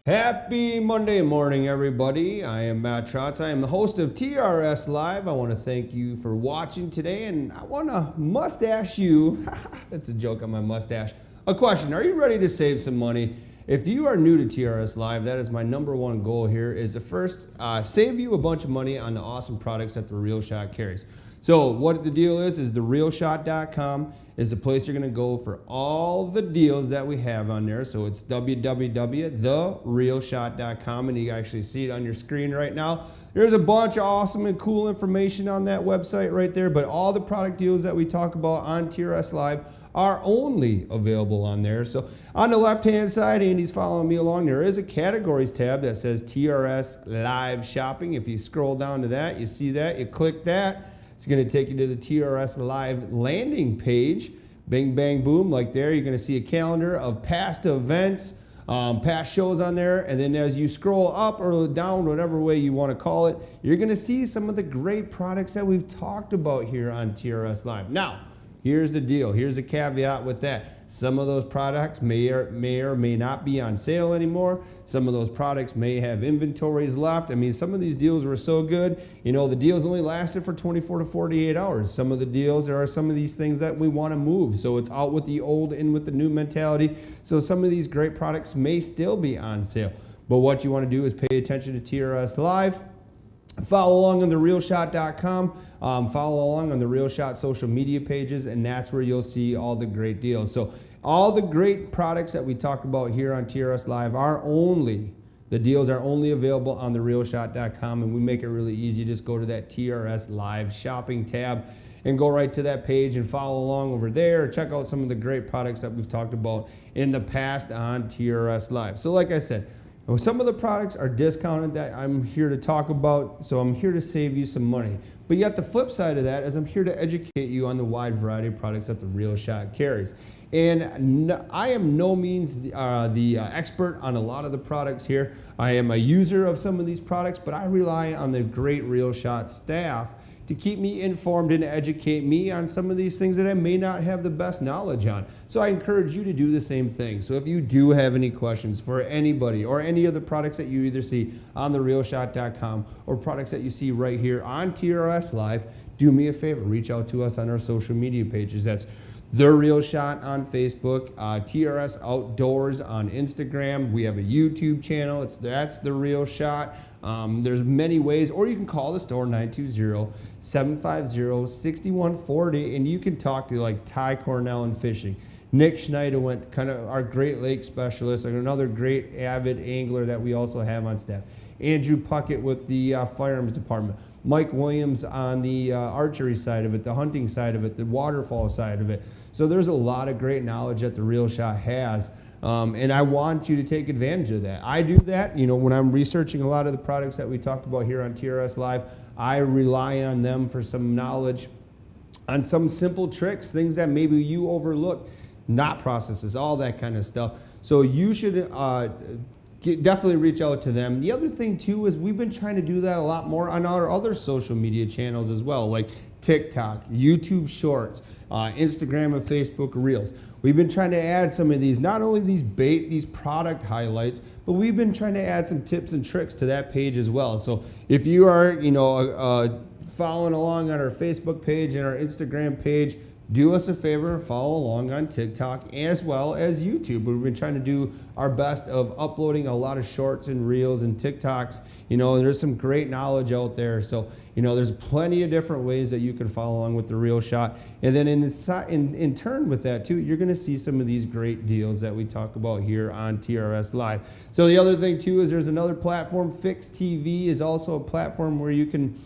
Happy Monday morning, everybody. I am Matt Trotz. I am the host of TRS Live. I want to thank you for watching today, and I want to mustache you, that's a joke on my mustache, a question. Are you ready to save some money? If you are new to TRS Live, that is my #1 goal here, is to first save you a bunch of money on the awesome products that The Real Shot carries. So what the deal is therealshot.com is the place you're going to go for all the deals that we have on there. So it's www.therealshot.com, and you actually see it on your screen right now. There's a bunch of awesome and cool information on that website right there, but all the product deals that we talk about on TRS Live are only available on there. So on the left-hand side, Andy's following me along, there is a categories tab that says TRS Live Shopping. If you scroll down to that, you see that, you click that. It's going to take you to the TRS Live landing page. Bing, bang, boom, like there. You're going to see a calendar of past events, past shows on there. And then as you scroll up or down, whatever way you want to call it, you're going to see some of the great products that we've talked about here on TRS Live. Now, here's the deal. Here's a caveat with that. Some of those products may or may not be on sale anymore. Some of those products may have inventories left. I mean, some of these deals were so good, you know, the deals only lasted for 24 to 48 hours. Some of the deals, there are some of these things that we want to move. So it's out with the old, in with the new mentality. So some of these great products may still be on sale. But what you want to do is pay attention to TRS Live. Follow along on therealshot.com. Follow along on the Real Shot social media pages, and that's where you'll see all the great deals. So all the great products that we talked about here on TRS Live are only, the deals are only available on therealshot.com, and we make it really easy. Just go to that TRS Live Shopping tab and go right to that page and follow along over there. Check out some of the great products that we've talked about in the past on TRS Live. So like I said, some of the products are discounted that I'm here to talk about, so I'm here to save you some money. But yet the flip side of that is I'm here to educate you on the wide variety of products that The Real Shot carries. And I am no means the expert on a lot of the products here. I am a user of some of these products, but I rely on the great Real Shot staff to keep me informed and educate me on some of these things that I may not have the best knowledge on. So I encourage you to do the same thing. So if you do have any questions for anybody or any of the products that you either see on therealshot.com or products that you see right here on TRS Live, do me a favor, reach out to us on our social media pages. That's The Real Shot on Facebook, TRS Outdoors on Instagram. We have a YouTube channel. That's The Real Shot. There's many ways, or you can call the store 920-750-6140, and you can talk to like Ty Cornell in fishing. Nick Schneider went kind of our Great Lakes specialist, another great avid angler that we also have on staff. Andrew Puckett with the firearms department. Mike Williams on the archery side of it, the hunting side of it, the waterfall side of it. So there's a lot of great knowledge that The Real Shot has, and I want you to take advantage of that. I do that, you know, when I'm researching a lot of the products that we talk about here on TRS Live, I rely on them for some knowledge on some simple tricks, things that maybe you overlook, knot processes, all that kind of stuff. So you should definitely reach out to them. The other thing too is we've been trying to do that a lot more on our other social media channels as well, like TikTok, YouTube Shorts, Instagram and Facebook Reels. We've been trying to add some of these, not only these product highlights, but we've been trying to add some tips and tricks to that page as well. So if you are, you know, following along on our Facebook page and our Instagram page, do us a favor, follow along on TikTok as well as YouTube. We've been trying to do our best of uploading a lot of shorts and reels and TikToks. You know, and there's some great knowledge out there. So, you know, there's plenty of different ways that you can follow along with The Real Shot. And then in turn with that too, you're going to see some of these great deals that we talk about here on TRS Live. So the other thing too is there's another platform. Fix TV is also a platform where you can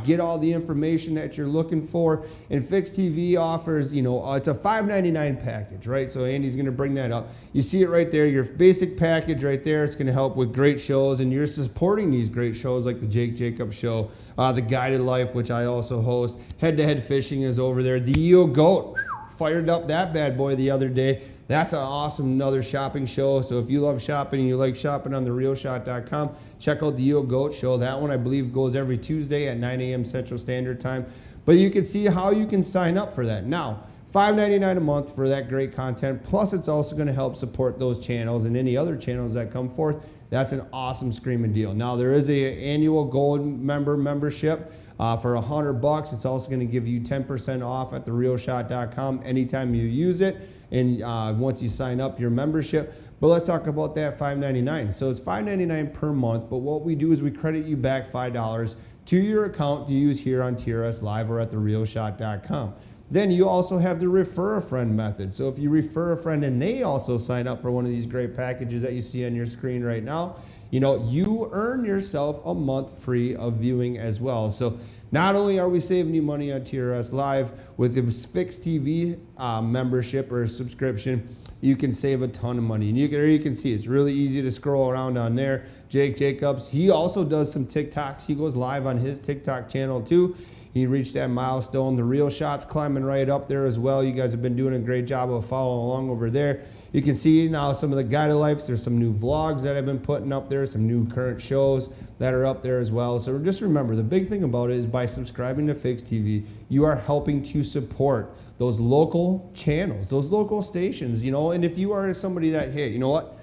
get all the information that you're looking for. And Fix TV offers, you know, it's a $5.99 package, right? So Andy's going to bring that up. You see it right there, your basic package right there. It's going to help with great shows, and you're supporting these great shows like the Jake Jacobs Show, the Guided Life, which I also host. Head to Head Fishing is over there. The EO Goat, fired up that bad boy the other day. That's an awesome another shopping show. So if you love shopping and you like shopping on therealshot.com, check out the Yo Goat Show. That one I believe goes every Tuesday at 9 a.m. Central Standard Time. But you can see how you can sign up for that. Now, $5.99 a month for that great content. Plus, it's also going to help support those channels and any other channels that come forth that's an awesome screaming deal. Now there is a annual gold membership for $100. It's also going to give you 10% off at therealshot.com anytime you use it, and once you sign up your membership. But let's talk about that $5.99. So it's $5.99 per month, but what we do is we credit you back $5 to your account to use here on TRS Live or at therealshot.com. Then you also have the refer a friend method. So if you refer a friend and they also sign up for one of these great packages that you see on your screen right now, you earn yourself a month free of viewing as well. So not only are we saving you money on TRS Live with the fixed TV membership or subscription, you can save a ton of money. And you can see it's really easy to scroll around on there. Jake Jacobs, he also does some TikToks. He goes live on his TikTok channel too. He reached that milestone. The Real Shot's climbing right up there as well. You guys have been doing a great job of following along over there. You can see now some of the guided lives. There's some new vlogs that I've been putting up there, some new current shows that are up there as well. So just remember, the big thing about it is by subscribing to Fix TV, you are helping to support those local channels, those local stations, and if you are somebody that, hey, you know what?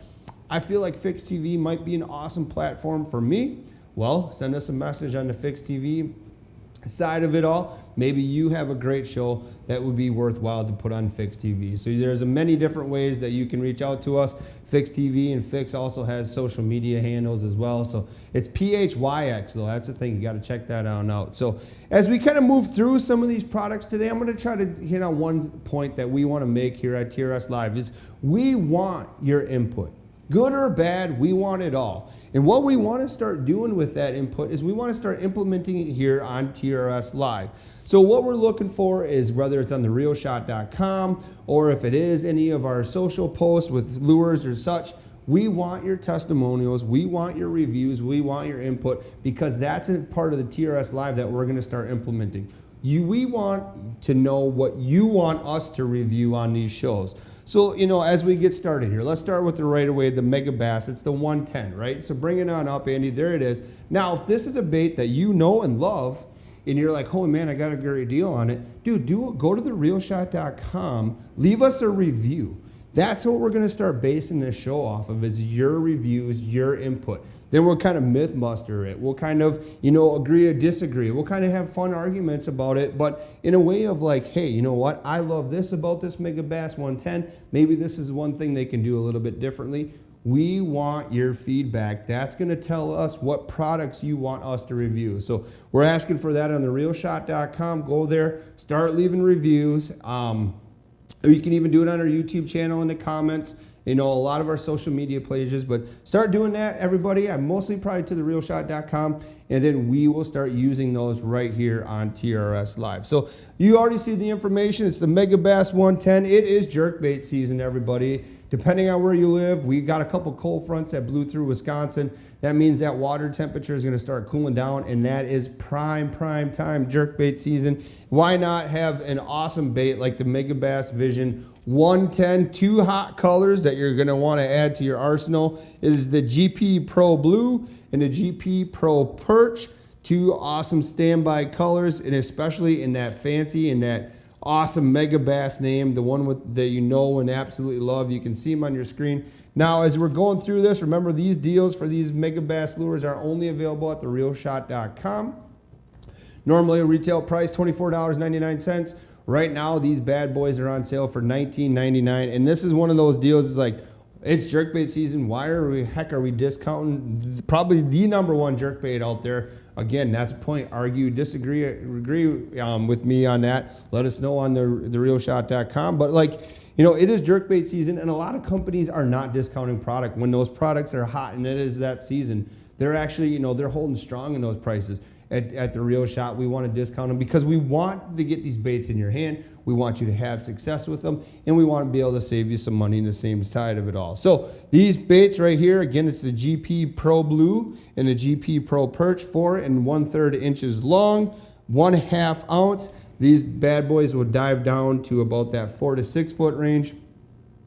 I feel like Fix TV might be an awesome platform for me. Well, send us a message on the Fix TV side of it all. Maybe you have a great show that would be worthwhile to put on Fix TV. So there's many different ways that you can reach out to us. Fix TV, and Fix also has social media handles as well. So it's PHYX though. That's the thing. You got to check that out. So as we kind of move through some of these products today, I'm going to try to hit on one point that we want to make here at TRS Live is we want your input. Good or bad, we want it all. And what we want to start doing with that input is we want to start implementing it here on TRS Live. So what we're looking for is whether it's on therealshot.com or if it is any of our social posts with lures or such, we want your testimonials, we want your reviews, we want your input, because that's a part of the TRS Live that we're going to start implementing. We want to know what you want us to review on these shows. So, as we get started here, let's start with the right away, the MegaBass. It's the 110, right? So bring it on up, Andy. There it is. Now, if this is a bait that you know and love, and you're like, holy man, I got a great deal on it, dude, go to therealshot.com, leave us a review. That's what we're going to start basing this show off of, is your reviews, your input. Then we'll kind of myth-buster it. We'll kind of, agree or disagree. We'll kind of have fun arguments about it, but in a way of like, hey, you know what? I love this about this MegaBass 110. Maybe this is one thing they can do a little bit differently. We want your feedback. That's going to tell us what products you want us to review. So we're asking for that on therealshot.com. Go there, start leaving reviews. Or you can even do it on our YouTube channel in the comments. A lot of our social media pages, but start doing that, everybody. I'm mostly probably to therealshot.com, and then we will start using those right here on TRS Live. So you already see the information. It's the MegaBass 110. It is jerkbait season, everybody. Depending on where you live, we got a couple cold fronts that blew through Wisconsin. That means that water temperature is going to start cooling down, and that is prime time jerkbait season. Why not have an awesome bait like the MegaBass Vision 110, two hot colors that you're going to want to add to your arsenal. It is the GP Pro Blue and the GP Pro Perch, two awesome standby colors, and especially in that fancy and that awesome MegaBass name, the one that you know and absolutely love. You can see them on your screen. Now, as we're going through this, remember these deals for these MegaBass lures are only available at therealshot.com. Normally a retail price, $24.99. Right now, these bad boys are on sale for $19.99, and this is one of those deals. It's like, it's jerkbait season. Why are we discounting probably the number one jerkbait out there? Again, that's a point. Argue, disagree, agree with me on that. Let us know on therealshot.com. But it is jerkbait season, and a lot of companies are not discounting product when those products are hot, and it is that season. They're actually, they're holding strong in those prices. At the Real Shot, we want to discount them because we want to get these baits in your hand. We want you to have success with them, and we want to be able to save you some money in the same side of it all. So these baits right here, again, it's the GP Pro Blue and the GP Pro Perch, 4 1/3 inches long, 1/2 ounce. These bad boys will dive down to about that 4 to 6 foot range.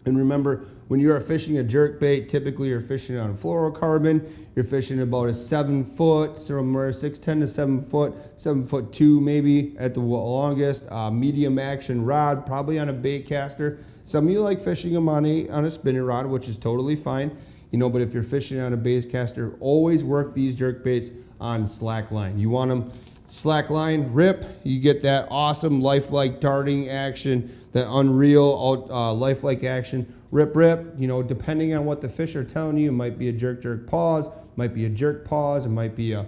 And remember, when you are fishing a jerkbait, typically you're fishing on fluorocarbon. You're fishing about a 7 foot, somewhere 6'10" to 7 foot, 7'2" maybe at the longest. Medium action rod, probably on a bait caster. Some of you like fishing them on a spinning rod, which is totally fine. but if you're fishing on a base caster, always work these jerk baits on slack line. You want them slack line, rip, you get that awesome lifelike darting action, that unreal lifelike action, rip, depending on what the fish are telling you. It might be a jerk pause, might be a jerk pause, it might be a,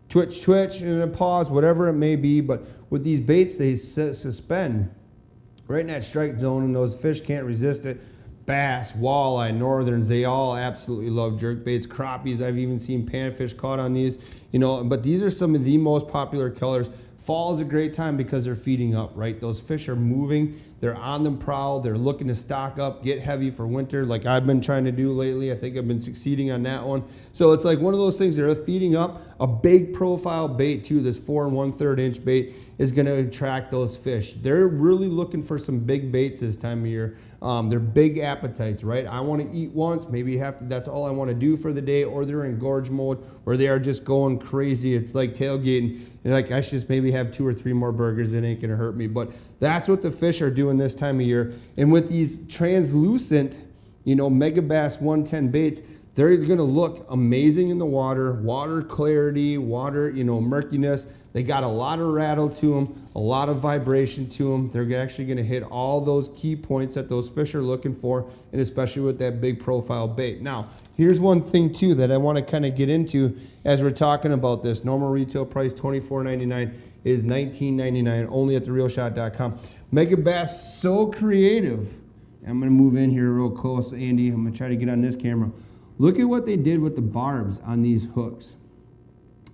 twitch and a pause, whatever it may be. But with these baits, they suspend right in that strike zone, and those fish can't resist it. Bass, walleye, northerns, they all absolutely love jerk baits. Crappies, I've even seen panfish caught on these, but these are some of the most popular colors. Fall is a great time because they're feeding up, right? Those fish are moving, they're on the prowl, they're looking to stock up, get heavy for winter, like I've been trying to do lately. I think I've been succeeding on that one. So it's like one of those things, they're feeding up. A big profile bait too, this 4 1/3 inch bait is gonna attract those fish. They're really looking for some big baits this time of year. They're big appetites, right? I want to eat once, maybe that's all I want to do for the day, or they're in gorge mode where they are just going crazy. It's like tailgating. And like, I should just maybe have 2 or 3 more burgers. It ain't going to hurt me. But that's what the fish are doing this time of year. And with these translucent, MegaBass 110 baits, they're going to look amazing in the water clarity, murkiness. They got a lot of rattle to them, a lot of vibration to them. They're actually going to hit all those key points that those fish are looking for, and especially with that big profile bait. Now, here's one thing too that I want to kind of get into as we're talking about this. Normal retail price $24.99 is $19.99 only at therealshot.com. MegaBass, so creative. I'm going to move in here real close, Andy. I'm going to try to get on this camera. Look at what they did with the barbs on these hooks.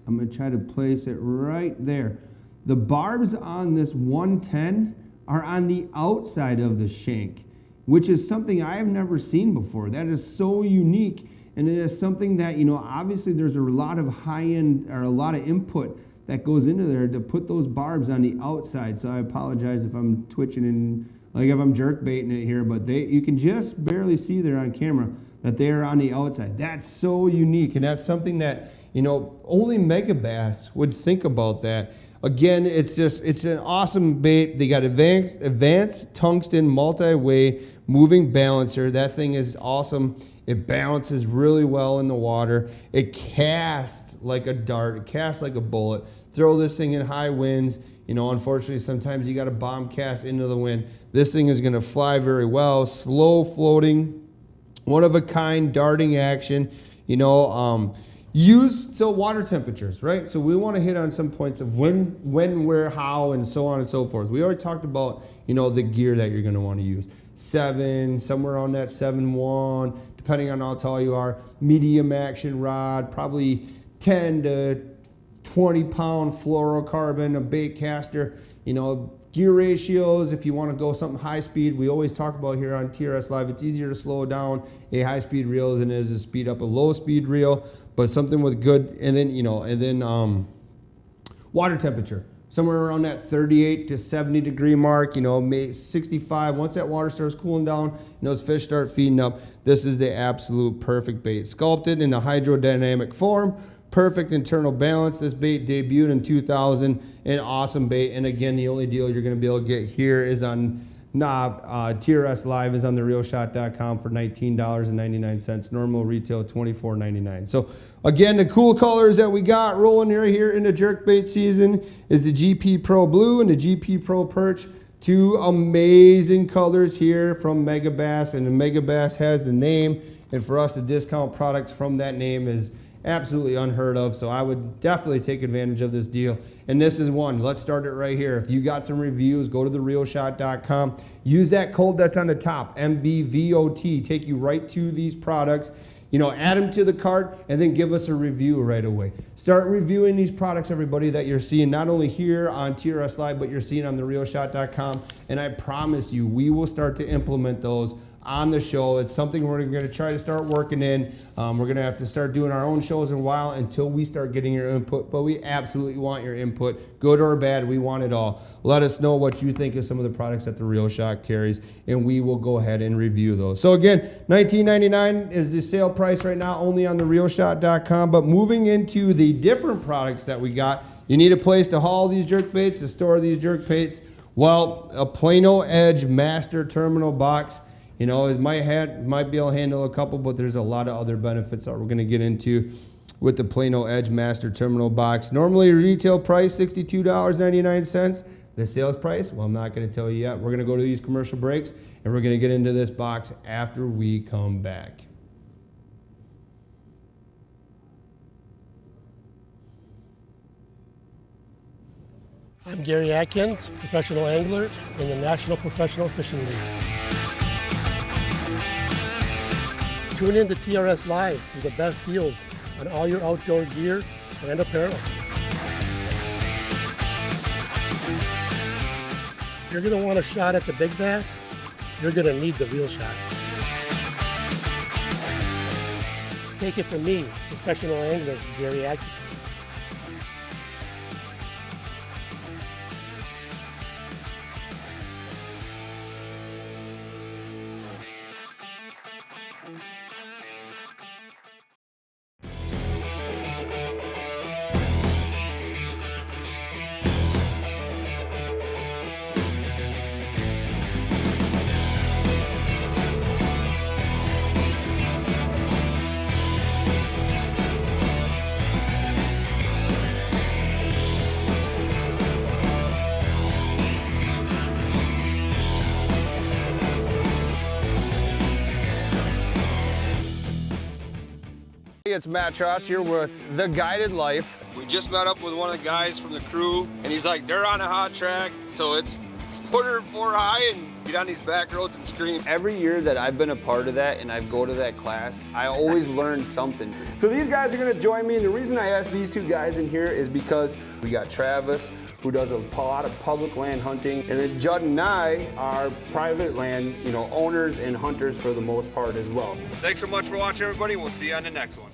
I'm going to try to place it right there. The barbs on this 110 are on the outside of the shank, which is something I have never seen before. That is so unique, and it is something that, obviously there's a lot of high-end or a lot of input that goes into there to put those barbs on the outside. So I apologize if I'm twitching and like if I'm jerk baiting it here, but you can just barely see there on camera that they are on the outside. That's so unique, and that's something that, only MegaBass would think about that. Again, it's an awesome bait. They got advanced tungsten multi-way moving balancer. That thing is awesome. It balances really well in the water. It casts like a dart. It casts like a bullet. Throw this thing in high winds. Unfortunately, sometimes you got to bomb cast into the wind. This thing is going to fly very well. Slow floating, one of a kind darting action. So water temperatures, right? So we want to hit on some points of when, where, how, and so on and so forth. We already talked about, the gear that you're going to want to use. 7, somewhere on that 7.1, depending on how tall you are. Medium action rod, probably 10 to 20 pound fluorocarbon, a bait caster. Gear ratios, if you want to go something high speed, we always talk about here on TRS Live, it's easier to slow down a high speed reel than it is to speed up a low speed reel, but something with good, and then water temperature, somewhere around that 38 to 70 degree mark, 65. Once that water starts cooling down, those fish start feeding up. This is the absolute perfect bait. Sculpted in a hydrodynamic form. Perfect internal balance. This bait debuted in 2000, an awesome bait. And again, the only deal you're going to be able to get here is on TRS Live is on therealshot.com for $19.99. Normal retail $24.99. So again, the cool colors that we got rolling right here in the jerkbait season is the GP Pro Blue and the GP Pro Perch. 2 amazing colors here from MegaBass, and the MegaBass has the name, and for us to discount products from that name is absolutely unheard of. So I would definitely take advantage of this deal. And this is one. Let's start it right here. If you got some reviews, go to therealshot.com. Use that code that's on the top, MBVOT. Take you right to these products. Add them to the cart and then give us a review right away. Start reviewing these products, everybody, that you're seeing not only here on TRS Live, but you're seeing on therealshot.com. And I promise you, we will start to implement those on the show. It's something we're going to try to start working in. We're going to have to start doing our own shows in a while until we start getting your input, but we absolutely want your input, good or bad. We want it all. Let us know what you think of some of the products that The Real Shot carries, and we will go ahead and review those. So again, $19.99 is the sale price right now, only on therealshot.com. But moving into the different products that we got, you need a place to haul these jerk baits, to store these jerk baits. Well, a Plano Edge Master Terminal Box. You know, it might be able to handle a couple, but there's a lot of other benefits that we're going to get into with the Plano Edge Master Terminal box. Normally retail price $62.99. The sales price, well, I'm not going to tell you yet. We're going to go to these commercial breaks, and we're going to get into this box after we come back. I'm Gary Atkins, professional angler in the National Professional Fishing League. Tune in to TRS Live for the best deals on all your outdoor gear and apparel. If you're going to want a shot at the big bass, you're going to need the real shot. Take it from me, professional angler Gary Atkins. It's Matt Trotz here with The Guided Life. We just met up with one of the guys from the crew, and he's like, they're on a hot track, so it's put her 4 high and get on these back roads and scream. Every year that I've been a part of that and I go to that class, I always learn something. So these guys are gonna join me, and the reason I asked these two guys in here is because we got Travis, who does a lot of public land hunting, and then Judd and I are private land, owners and hunters for the most part as well. Thanks so much for watching, everybody. We'll see you on the next one.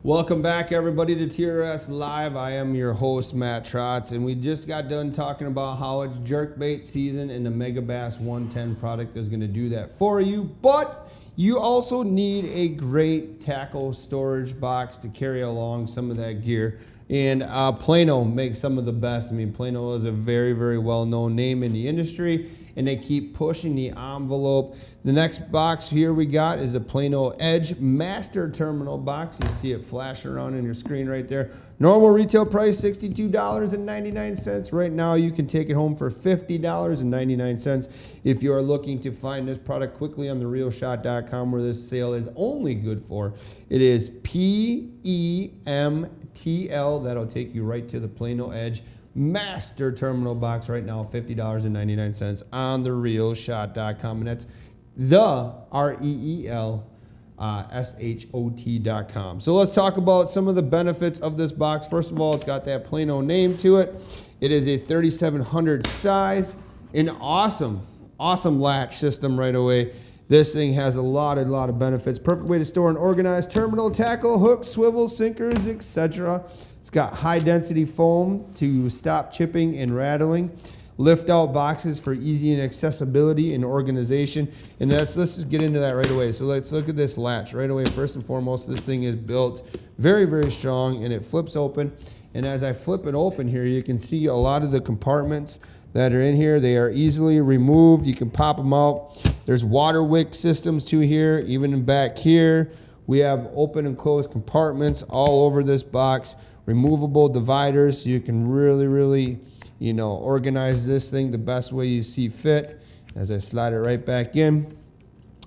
Welcome back, everybody, to TRS Live. I am your host, Matt Trotz, and we just got done talking about how it's jerkbait season, and the MegaBass 110 product is going to do that for you. But you also need a great tackle storage box to carry along some of that gear. And Plano makes some of the best. I mean, Plano is a very, very well-known name in the industry, and they keep pushing the envelope. The next box here we got is a Plano Edge Master Terminal box. You see it flashing around on your screen right there. Normal retail price, $62.99. Right now, you can take it home for $50.99 if you are looking to find this product quickly on therealshot.com, where this sale is only good for. It is PEMTL. That'll take you right to the Plano Edge Master Terminal box right now, $50.99 on therealshot.com, and that's the REELSHOT.com. So let's talk about some of the benefits of this box. First of all, it's got that Plano name to it. It is a 3700 size, an awesome latch system right away. This thing has a lot of benefits. Perfect way to store and organize terminal, tackle, hooks, swivels, sinkers, etc. It's got high density foam to stop chipping and rattling. Lift out boxes for easy and accessibility and organization. And let's just get into that right away. So let's look at this latch right away. First and foremost, this thing is built very, very strong, and it flips open. And as I flip it open here, you can see a lot of the compartments that are in here. They are easily removed. You can pop them out. There's water wick systems to here, even in back here. We have open and closed compartments all over this box. Removable dividers, so you can really organize this thing the best way you see fit. As I slide it right back in.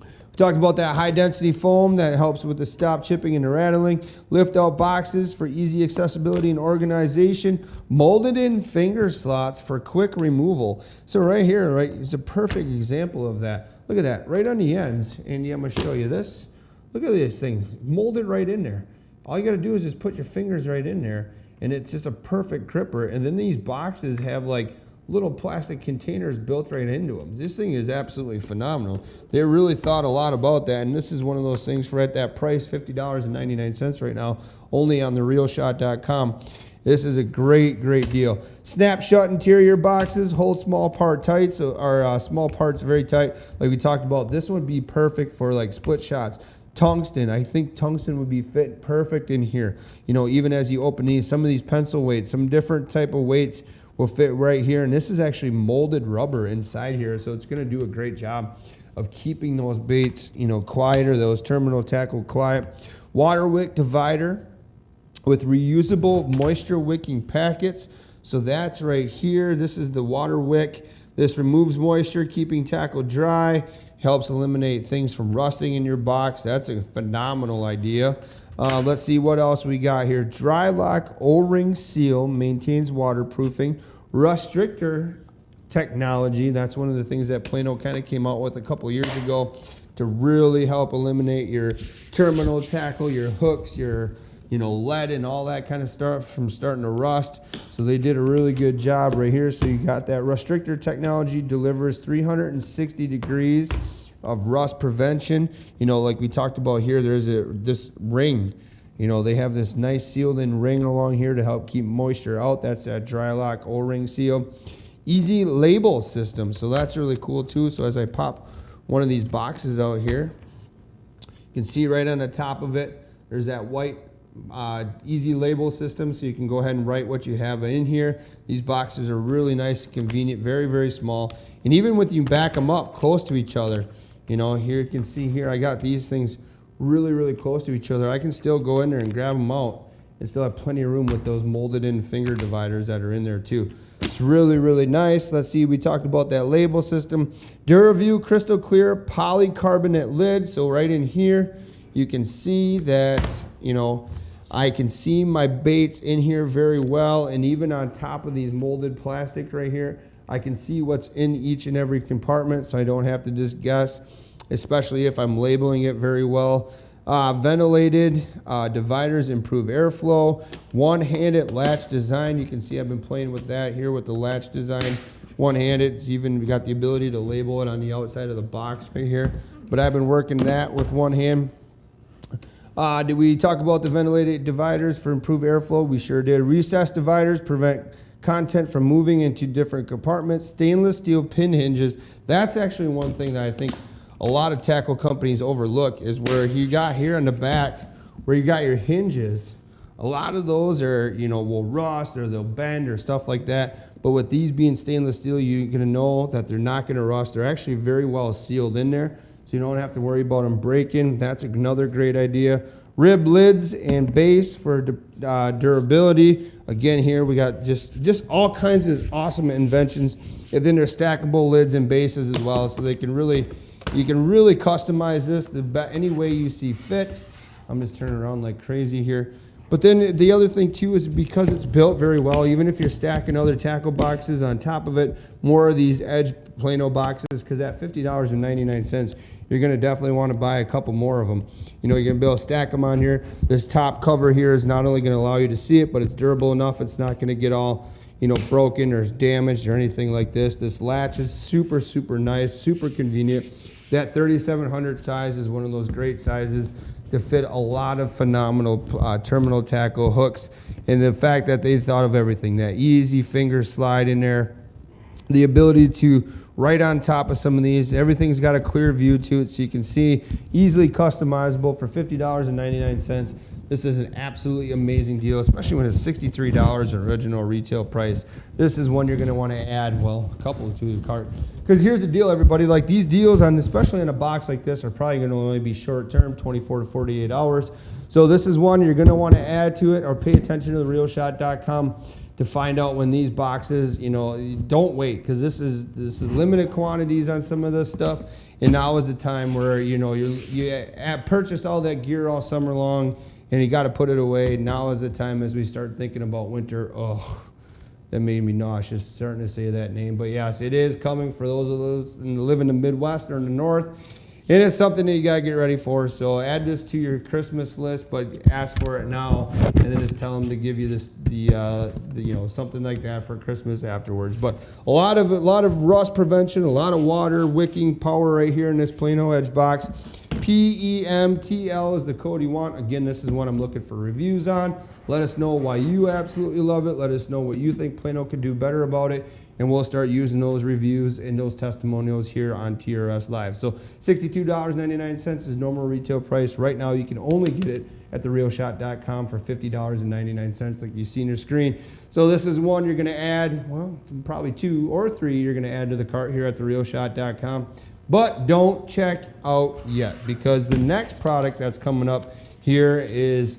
We talked about that high density foam that helps with the stop chipping and the rattling. Lift out boxes for easy accessibility and organization. Molded in finger slots for quick removal. So right here, right, is a perfect example of that. Look at that, right on the ends. And I'm gonna show you this. Look at this thing, molded right in there. All you gotta do is just put your fingers right in there, and it's just a perfect gripper. And then these boxes have like little plastic containers built right into them. This thing is absolutely phenomenal. They really thought a lot about that, and this is one of those things for at that price, $50.99 right now, only on therealshot.com. This is a great, great deal. Snapshot interior boxes, hold small part tight, small parts very tight, like we talked about. This would be perfect for like split shots. Tungsten, I think tungsten would be fit perfect in here. You know, even as you open these, some of these pencil weights, some different type of weights will fit right here. And this is actually molded rubber inside here, so it's gonna do a great job of keeping those baits, you know, quieter, those terminal tackle quiet. Water wick divider with reusable moisture wicking packets. So that's right here. This is the water wick. This removes moisture, keeping tackle dry, helps eliminate things from rusting in your box. That's a phenomenal idea. Let's see what else we got here. Dry lock O-ring seal, maintains waterproofing. Restrictor technology, that's one of the things that Plano kind of came out with a couple years ago to really help eliminate your terminal tackle, your hooks, your lead and all that kind of stuff from starting to rust. So they did a really good job right here. So you got that restrictor technology, delivers 360 degrees of rust prevention. You know, like we talked about here, there's this ring. You know, they have this nice sealed in ring along here to help keep moisture out. That's that dry lock O-ring seal. Easy label system. So that's really cool too. So as I pop one of these boxes out here, you can see right on the top of it, there's that white easy label system, so you can go ahead and write what you have in here. These boxes are really nice and convenient, very, very small. And even with you back them up close to each other, you know, here you can see here, I got these things really, really close to each other. I can still go in there and grab them out and still have plenty of room with those molded in finger dividers that are in there too. It's really, really nice. Let's see, we talked about that label system. DuraView crystal clear polycarbonate lid. So right in here, you can see that, you know, I can see my baits in here very well, and even on top of these molded plastic right here, I can see what's in each and every compartment, so I don't have to just guess, especially if I'm labeling it very well. Ventilated dividers improve airflow. One-handed latch design. You can see I've been playing with that here with the latch design. One-handed. It's even got the ability to label it on the outside of the box right here. But I've been working that with one hand. Did we talk about the ventilated dividers for improved airflow? We sure did. Recessed dividers prevent content from moving into different compartments. Stainless steel pin hinges. That's actually one thing that I think a lot of tackle companies overlook, is where you got here in the back, where you got your hinges. A lot of those are, you know, will rust or they'll bend or stuff like that. But with these being stainless steel, you're gonna know that they're not gonna rust. They're actually very well sealed in there, so you don't have to worry about them breaking. That's another great idea. Rib lids and base for durability. Again, here we got just all kinds of awesome inventions. And then there's stackable lids and bases as well, so you can really customize this any way you see fit. I'm just turning around like crazy here. But then the other thing too is because it's built very well, even if you're stacking other tackle boxes on top of it, more of these edge Plano boxes, because at $50.99, you're gonna definitely wanna buy a couple more of them. You know, you're gonna be able to stack them on here. This top cover here is not only gonna allow you to see it, but it's durable enough. It's not gonna get all, you know, broken or damaged or anything like this. This latch is super, super nice, super convenient. That 3700 size is one of those great sizes to fit a lot of phenomenal terminal tackle hooks. And the fact that they thought of everything, that easy finger slide in there, the ability to right on top of some of these, everything's got a clear view to it, so you can see, easily customizable for $50.99. This is an absolutely amazing deal, especially when it's $63 original retail price. This is one you're gonna wanna add, well, a couple to the cart. Because here's the deal, everybody, like these deals, especially in a box like this, are probably gonna only be short term, 24 to 48 hours. So this is one you're gonna wanna add to it, or pay attention to therealshot.com to find out when these boxes, you know, don't wait, because this is limited quantities on some of this stuff. And now is the time where, you know, you purchased all that gear all summer long, and you got to put it away. Now is the time as we start thinking about winter. Oh, that made me nauseous starting to say that name. But yes, it is coming for those of us that live in the Midwest or in the North. And it's something that you gotta get ready for. So add this to your Christmas list, but ask for it now, and then just tell them to give you this, something like that for Christmas afterwards. But a lot of rust prevention, a lot of water wicking power right here in this Plano Edge box. PEMTL is the code you want. Again, this is what I'm looking for reviews on. Let us know why you absolutely love it. Let us know what you think Plano could do better about it, and we'll start using those reviews and those testimonials here on TRS Live. So $62.99 is normal retail price. Right now, you can only get it at therealshot.com for $50.99, like you see on your screen. So this is one you're going to add, well, probably 2 or 3 you're going to add to the cart here at therealshot.com. But don't check out yet, because the next product that's coming up here is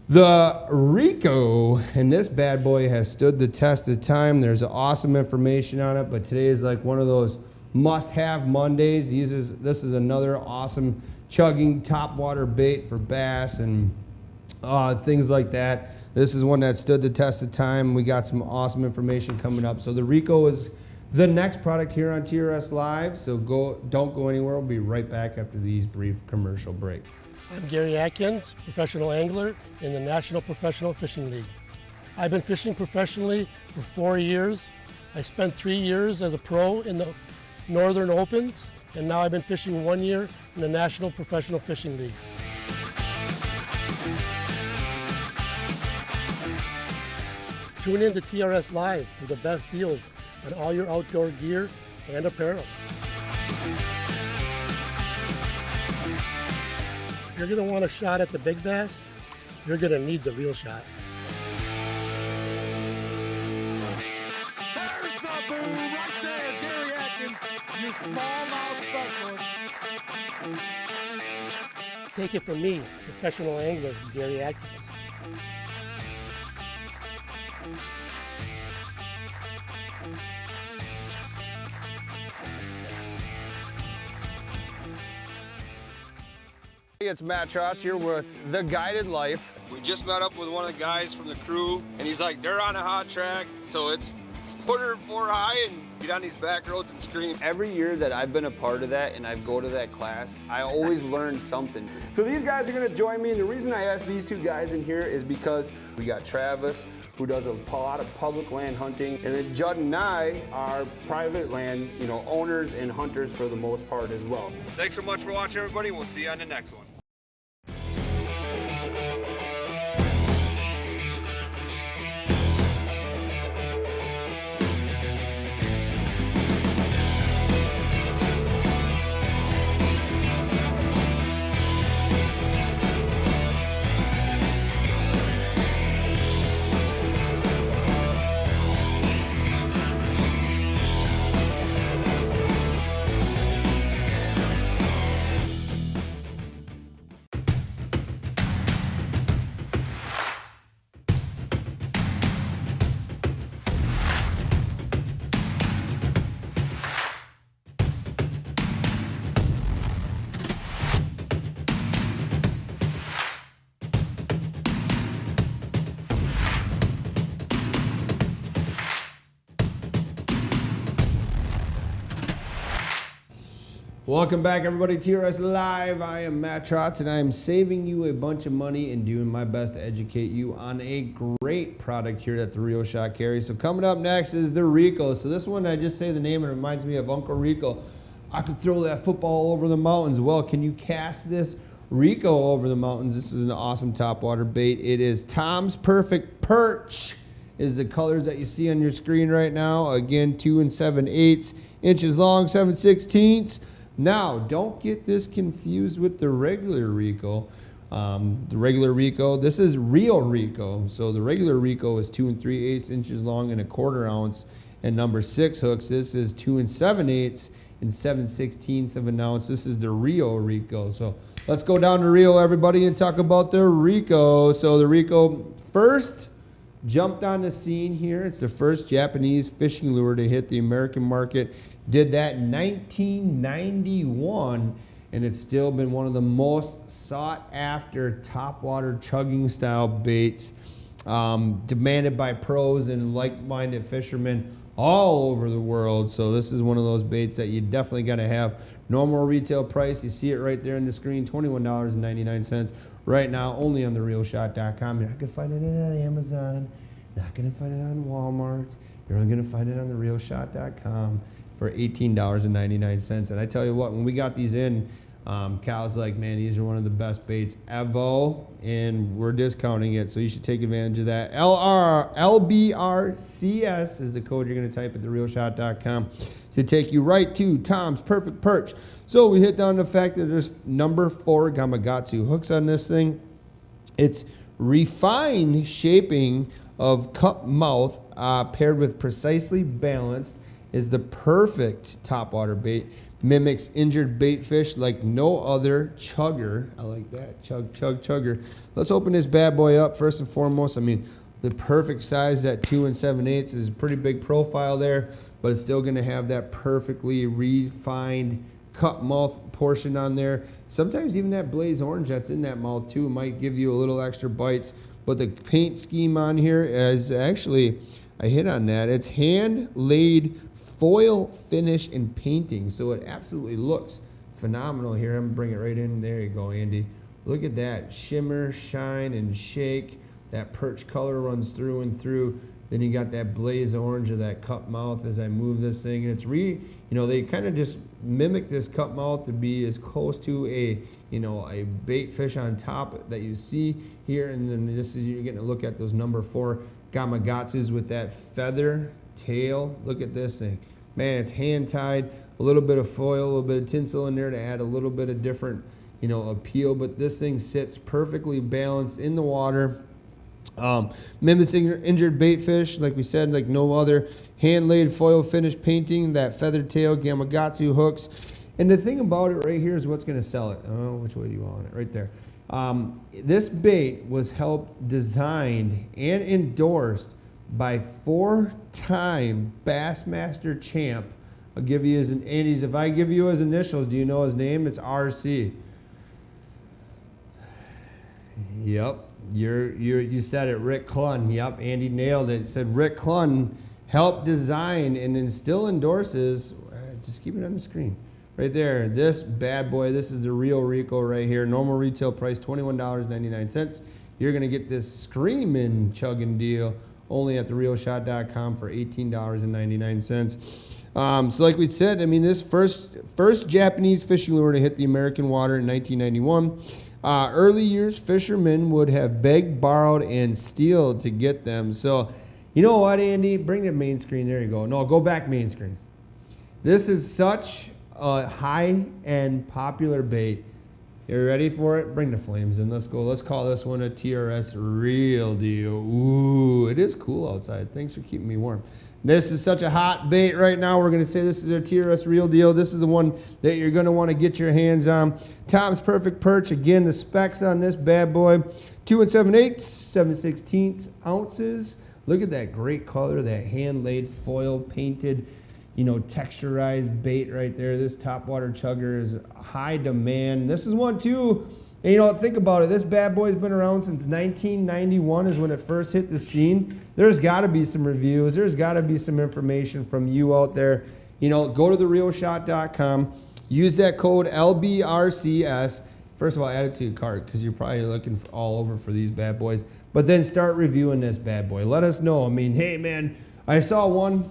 the Rico, and this bad boy has stood the test of time. There's awesome information on it, but today is like one of those must-have Mondays. This is another awesome chugging topwater bait for bass and things like that. This is one that stood the test of time. We got some awesome information coming up. So the Rico is the next product here on TRS Live. So don't go anywhere. We'll be right back after these brief commercial breaks. I'm Gary Atkins, professional angler in the National Professional Fishing League. I've been fishing professionally for 4 years. I spent 3 years as a pro in the Northern Opens, and now I've been fishing 1 year in the National Professional Fishing League. Tune in to TRS Live for the best deals on all your outdoor gear and apparel. If you're going to want a shot at the big bass, you're going to need the Reel Shot. There's the boom right there, Gary Atkins, your smallmouth specialist. Take it from me, professional angler Gary Atkins. It's Matt Trotz here with The Guided Life. We just met up with one of the guys from the crew, and he's like, they're on a hot track, so it's put her 4 high and get on these back roads and scream. Every year that I've been a part of that and I go to that class, I always learn something. So these guys are gonna join me, and the reason I asked these 2 guys in here is because we got Travis, who does a lot of public land hunting, and then Judd and I are private land, owners and hunters for the most part as well. Thanks so much for watching, everybody. We'll see you on the next one. Welcome back, everybody. TRS Live. I am Matt Trotz, and I am saving you a bunch of money and doing my best to educate you on a great product here that the Reel Shot carries. So coming up next is the Rico. So this one, I just say the name, and it reminds me of Uncle Rico. I could throw that football over the mountains. Well, can you cast this Rico over the mountains? This is an awesome topwater bait. It is Tom's Perfect Perch, is the colors that you see on your screen right now. Again, 2 7/8 inches long, 7/16. Now, don't get this confused with the regular Rico. This is real Rico. So the regular Rico is 2 3/8 inches long and 1/4 ounce, and number 6 hooks. This is 2 7/8 and 7/16 of an ounce. This is the Rio Rico. So let's go down to Rio, everybody, and talk about the Rico. So the Rico first jumped on the scene here. It's the first Japanese fishing lure to hit the American market. Did that in 1991, and it's still been one of the most sought after topwater chugging style baits, demanded by pros and like-minded fishermen all over the world. So this is one of those baits that you definitely got to have Normal retail price, you see it right there on the screen, $21.99 right now, only on therealshot.com. You're not going to find it on Amazon. You're not going to find it on Walmart. You're only going to find it on therealshot.com for $18.99. And I tell you what, when we got these in, Cal's like, man, these are one of the best baits ever, and we're discounting it, so you should take advantage of that. LBRCS is the code you're going to type at therealshot.com to take you right to Tom's Perfect Perch. So we hit down the fact that there's number 4 Gamakatsu hooks on this thing. It's refined shaping of cup mouth paired with precisely balanced is the perfect topwater bait. Mimics injured bait fish like no other. Chugger, I like that, chugger. Let's open this bad boy up first and foremost. I mean, the perfect size, that 2 7/8 is a pretty big profile there, but it's still gonna have that perfectly refined cup mouth portion on there. Sometimes even that blaze orange that's in that mouth too might give you a little extra bites, but the paint scheme on here is actually, I hit on that, it's hand-laid foil finish and painting, so it absolutely looks phenomenal here. I'm gonna bring it right in. There you go, Andy. Look at that shimmer, shine, and shake. That perch color runs through and through. Then you got that blaze orange of that cup mouth as I move this thing, and it's they kind of just mimic this cup mouth to be as close to a bait fish on top that you see here, and then you're getting a look at those number 4 Gamakatsus with that feather tail. Look at this thing, man. It's hand tied, a little bit of foil, a little bit of tinsel in there to add a little bit of different appeal, but this thing sits perfectly balanced in the water, mimicking injured bait fish like we said, like no other. Hand laid foil finish painting, that feather tail Gamakatsu hooks, and the thing about it right here is what's going to sell it. Oh, which way do you want it? Right there. This bait was helped designed and endorsed by 4-time Bassmaster champ. I'll give you his, Andy's, if I give you his initials, do you know his name? It's RC. Yep, you said it, Rick Clunn. Yep, Andy nailed it. Said Rick Clunn helped design and then still endorses, just keep it on the screen. Right there, this bad boy, this is the Real Rico right here. Normal retail price, $21.99. You're gonna get this screaming chugging deal only at therealshot.com for $18.99. So like we said, I mean, this first Japanese fishing lure to hit the American water in 1991. Early years, fishermen would have begged, borrowed, and stealed to get them. So, you know what, Andy? Bring the main screen. There you go. No, go back main screen. This is such a high-end popular bait. You ready for it? Bring the flames in. Let's go. Let's call this one a TRS Real Deal. Ooh, it is cool outside. Thanks for keeping me warm. This is such a hot bait right now. We're going to say this is our TRS Real Deal. This is the one that you're going to want to get your hands on. Tom's Perfect Perch. Again, the specs on this bad boy. 2 7/8, 7/16 ounces. Look at that great color, that hand-laid foil painted, texturized bait right there. This topwater chugger is high demand. This is one too, and think about it. This bad boy's been around since 1991 is when it first hit the scene. There's got to be some reviews. There's got to be some information from you out there. Go to therealshot.com. Use that code LBRCS. First of all, add it to your cart because you're probably looking all over for these bad boys. But then start reviewing this bad boy. Let us know. I mean, hey, man, I saw one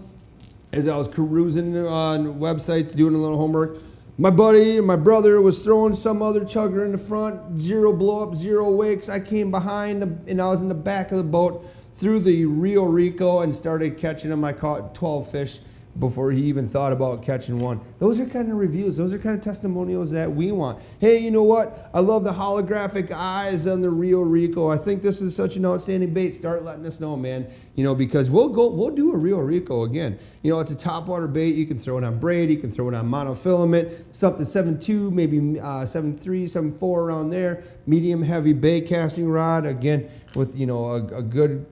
as I was cruising on websites doing a little homework. My buddy and my brother was throwing some other chugger in the front, 0 blow up, 0 wakes. I came behind and I was in the back of the boat, threw the Real Rico and started catching them. I caught 12 fish before he even thought about catching one. Those are kind of reviews. Those are kind of testimonials that we want. Hey, you know what? I love the holographic eyes on the Real Rico. I think this is such an outstanding bait. Start letting us know, man. Because we'll do a Real Rico again. It's a topwater bait. You can throw it on braid. You can throw it on monofilament. Something 7.2, maybe 7.3, 7.4 around there. Medium heavy bait casting rod. Again, with a good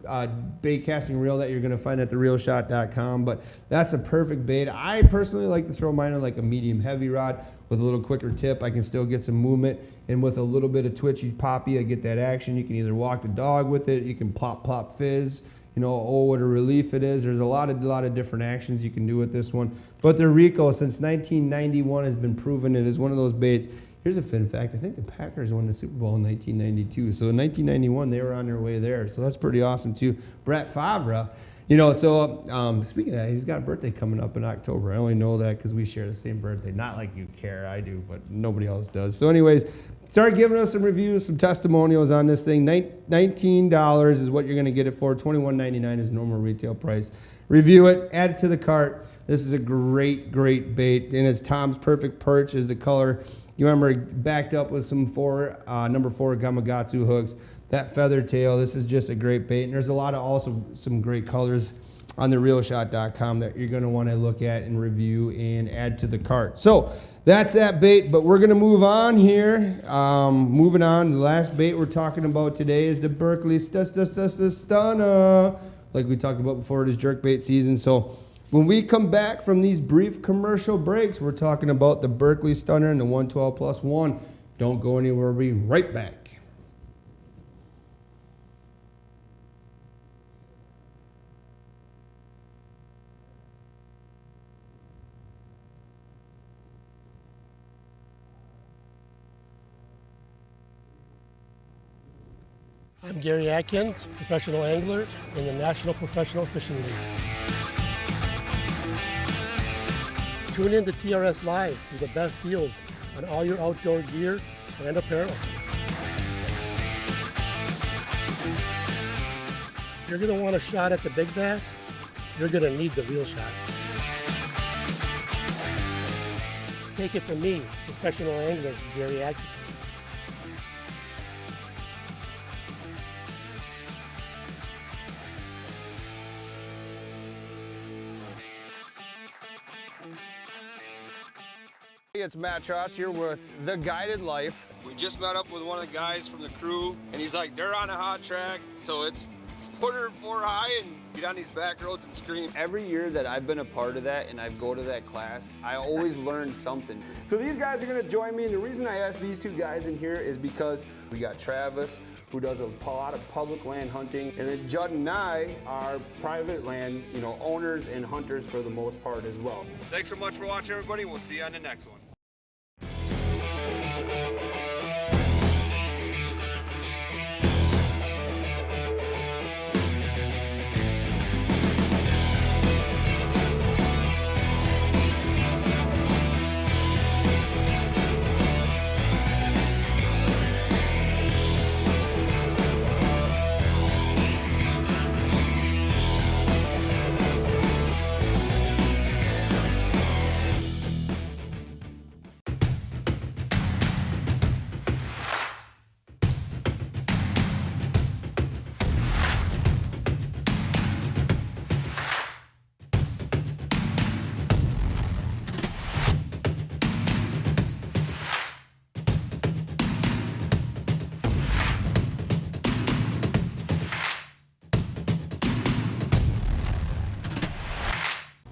bait casting reel that you're going to find at therealshot.com. But that's a perfect bait. I personally like to throw mine on like a medium heavy rod with a little quicker tip. I can still get some movement, and with a little bit of twitchy poppy, I get that action. You can either walk the dog with it, you can plop plop fizz, you know, oh, what a relief it is. There's a lot of different actions you can do with this one. But the Rico, since 1991, has been proven it is one of those baits. Here's a fun fact. I think the Packers won the Super Bowl in 1992. So in 1991, they were on their way there. So that's pretty awesome, too. Brett Favre, you know, so speaking of that, he's got a birthday coming up in October. I only know that because we share the same birthday. Not like you care, I do, but nobody else does. So anyways, start giving us some reviews, some testimonials on this thing. $19 is what you're going to get it for. $21.99 is normal retail price. Review it, add it to the cart. This is a great, great bait, and it's Tom's Perfect Perch is the color. You remember backed up with some number 4 Gamakatsu hooks. That feather tail, this is just a great bait. And there's a lot of also some great colors on the realshot.com that you're gonna wanna look at and review and add to the cart. So that's that bait, but we're gonna move on here. Moving on, the last bait we're talking about today is the Berkley Stunner. Like we talked about before, it is jerkbait season. So when we come back from these brief commercial breaks, we're talking about the Berkley Stunner and the 112+1. Don't go anywhere, we'll be right back. I'm Gary Atkins, professional angler in the National Professional Fishing League. Tune in to TRS Live for the best deals on all your outdoor gear and apparel. If you're going to want a shot at the big bass, you're going to need the Reel Shot. Take it from me, professional angler Gary Atkins. Hey, it's Matt Trotz here with The Guided Life. We just met up with one of the guys from the crew, and he's like, they're on a hot track, so it's put her 4 high and get on these back roads and scream. Every year that I've been a part of that and I go to that class, I always learn something. So these guys are gonna join me, and the reason I asked these 2 guys in here is because we got Travis, who does a lot of public land hunting, and then Judd and I are private land, you know, owners and hunters for the most part as well. Thanks so much for watching, everybody. We'll see you on the next one.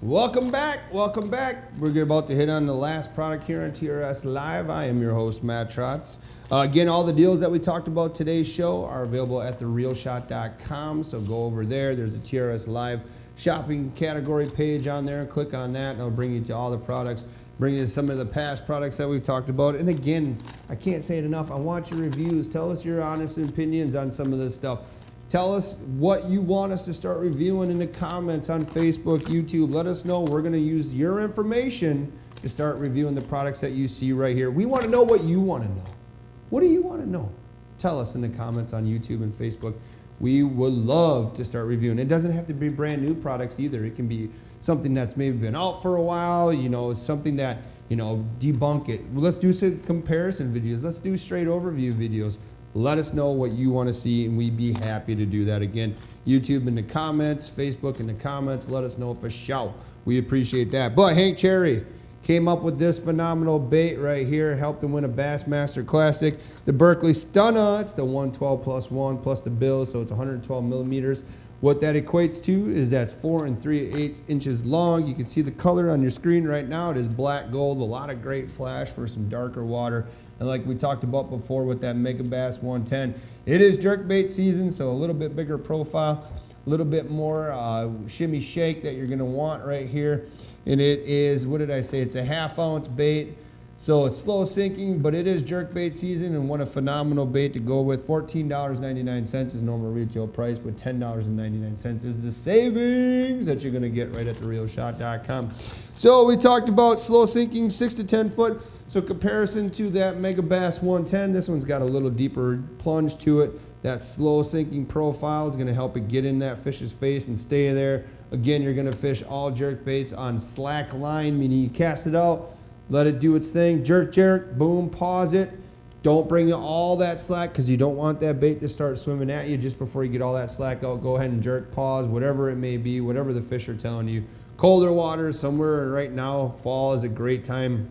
Welcome back, welcome back. We're about to hit on the last product here on TRS Live. I am your host, Matt Trotz. Again, all the deals that we talked about today's show are available at therealshot.com, so go over there. There's a TRS Live Shopping category page on there. Click on that, and it'll bring you to all the products, bring you to some of the past products that we've talked about. And again, I can't say it enough, I want your reviews. Tell us your honest opinions on some of this stuff. Tell us what you want us to start reviewing in the comments on Facebook, YouTube. Let us know. We're going to use your information to start reviewing the products that you see right here. We want to know what you want to know. What do you want to know? Tell us in the comments on YouTube and Facebook. We would love to start reviewing. It doesn't have to be brand new products either. It can be something that's maybe been out for a while, you know, something that, you know, debunk it. Let's do some comparison videos. Let's do straight overview videos. Let us know what you want to see, and we'd be happy to do that. Again, YouTube in the comments, Facebook in the comments. Let us know for sure. We appreciate that. But Hank Cherry came up with this phenomenal bait right here. Helped him win a Bassmaster Classic. The Berkley Stunner. It's the 112+1 plus the bill, so it's 112 millimeters. What that equates to is that's 4 3/8 inches long. You can see the color on your screen right now. It is black gold. A lot of great flash for some darker water. And like we talked about before with that MegaBass 110, it is jerkbait season, so a little bit bigger profile. a little bit more shimmy shake that you're gonna want right here. And it is, what did I say? It's a 1/2 ounce bait. So it's slow sinking, but it is jerkbait season, and what a phenomenal bait to go with. $14.99 is normal retail price, but $10.99 is the savings that you're gonna get right at therealshot.com. So we talked about slow sinking, 6 to 10 foot. So comparison to that MegaBass 110, this one's got a little deeper plunge to it. That slow sinking profile is gonna help it get in that fish's face and stay there. Again, you're gonna fish all jerk baits on slack line, meaning you cast it out, let it do its thing, jerk, jerk, boom, pause it. Don't bring all that slack because you don't want that bait to start swimming at you just before you get all that slack out. Go ahead and jerk, pause, whatever it may be, whatever the fish are telling you. Colder water, somewhere right now, fall is a great time.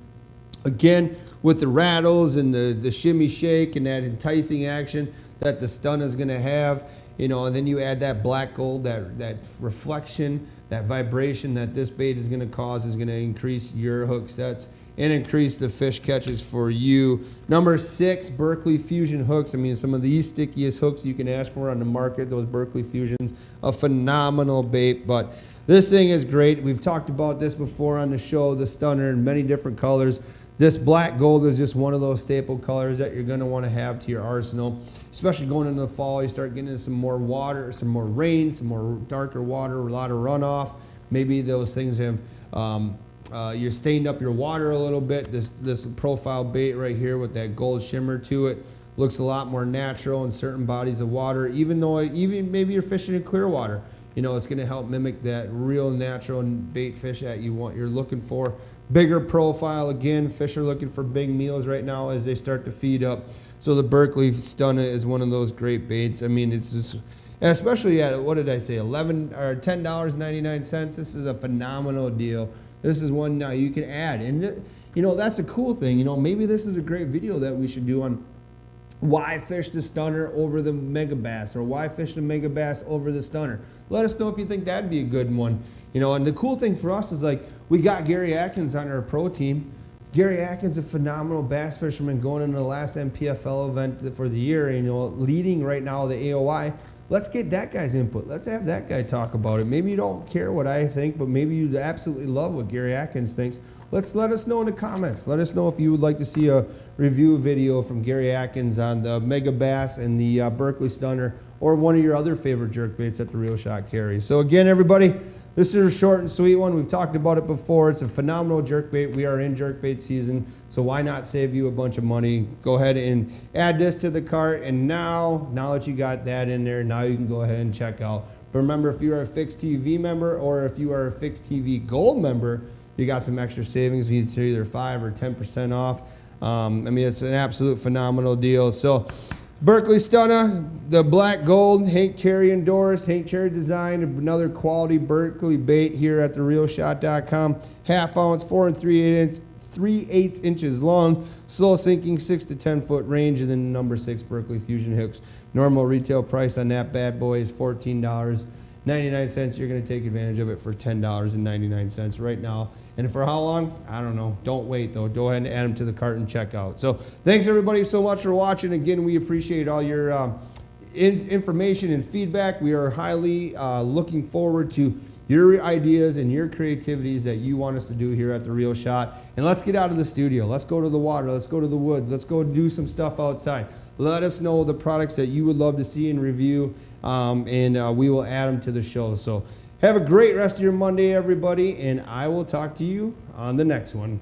Again, with the rattles and the shimmy shake and that enticing action that the stun is gonna have, you know, and then you add that black gold, that reflection, that vibration that this bait is gonna cause is gonna increase your hook sets and increase the fish catches for you. Number 6, Berkley Fusion hooks. I mean, some of the stickiest hooks you can ask for on the market, those Berkley Fusions, a phenomenal bait, but this thing is great. We've talked about this before on the show, the stunner in many different colors. This black gold is just one of those staple colors that you're gonna wanna have to your arsenal, especially going into the fall. You start getting into some more water, some more rain, some more darker water, a lot of runoff. Maybe those things have, you're stained up your water a little bit. This profile bait right here with that gold shimmer to it looks a lot more natural in certain bodies of water, even maybe you're fishing in clear water. You know, it's gonna help mimic that real natural bait fish that you're looking for. Bigger profile, again, fish are looking for big meals right now as they start to feed up. So the Berkley Stunner is one of those great baits. I mean, it's just, especially at, what did I say, $10.99. This is a phenomenal deal. This is one now you can add. And, you know, that's a cool thing. You know, maybe this is a great video that we should do on why fish the stunner over the MegaBass, or why fish the MegaBass over the stunner. Let us know if you think that'd be a good one. You know, and the cool thing for us is, like, we got Gary Atkins on our pro team. Gary Atkins, a phenomenal bass fisherman going into the last MPFL event for the year, you know, leading right now the AOI. Let's get that guy's input. Let's have that guy talk about it. Maybe you don't care what I think, but maybe you absolutely love what Gary Atkins thinks. Let us know in the comments. Let us know if you would like to see a review video from Gary Atkins on the MegaBass and the Berkley Stunner, or one of your other favorite jerkbaits that the Real Shot carries. So again, everybody, this is a short and sweet one. We've talked about it before. It's a phenomenal jerkbait. We are in jerkbait season, so why not save you a bunch of money? Go ahead and add this to the cart, and now that you got that in there, now you can go ahead and check out. But remember, if you are a Fixed TV member, or if you are a Fixed TV Gold member, you got some extra savings. We either 5 or 10% off. I mean, it's an absolute phenomenal deal. So Berkley Stunner, the black gold, Hank Cherry endorsed, Hank Cherry designed, another quality Berkley bait here at therealshot.com. 1/2 ounce, 4 3/8 inches long, slow sinking, 6 to 10 foot range, and then number 6 Berkley Fusion hooks. Normal retail price on that bad boy is $14.99. You're going to take advantage of it for $10.99 right now. And for how long? I don't know. Don't wait, though. Go ahead and add them to the cart and check out. So thanks, everybody, so much for watching. Again, we appreciate all your information and feedback. We are highly looking forward to your ideas and your creativities that you want us to do here at The Real Shot. And let's get out of the studio. Let's go to the water. Let's go to the woods. Let's go do some stuff outside. Let us know the products that you would love to see and review, and we will add them to the show. So have a great rest of your Monday, everybody, and I will talk to you on the next one.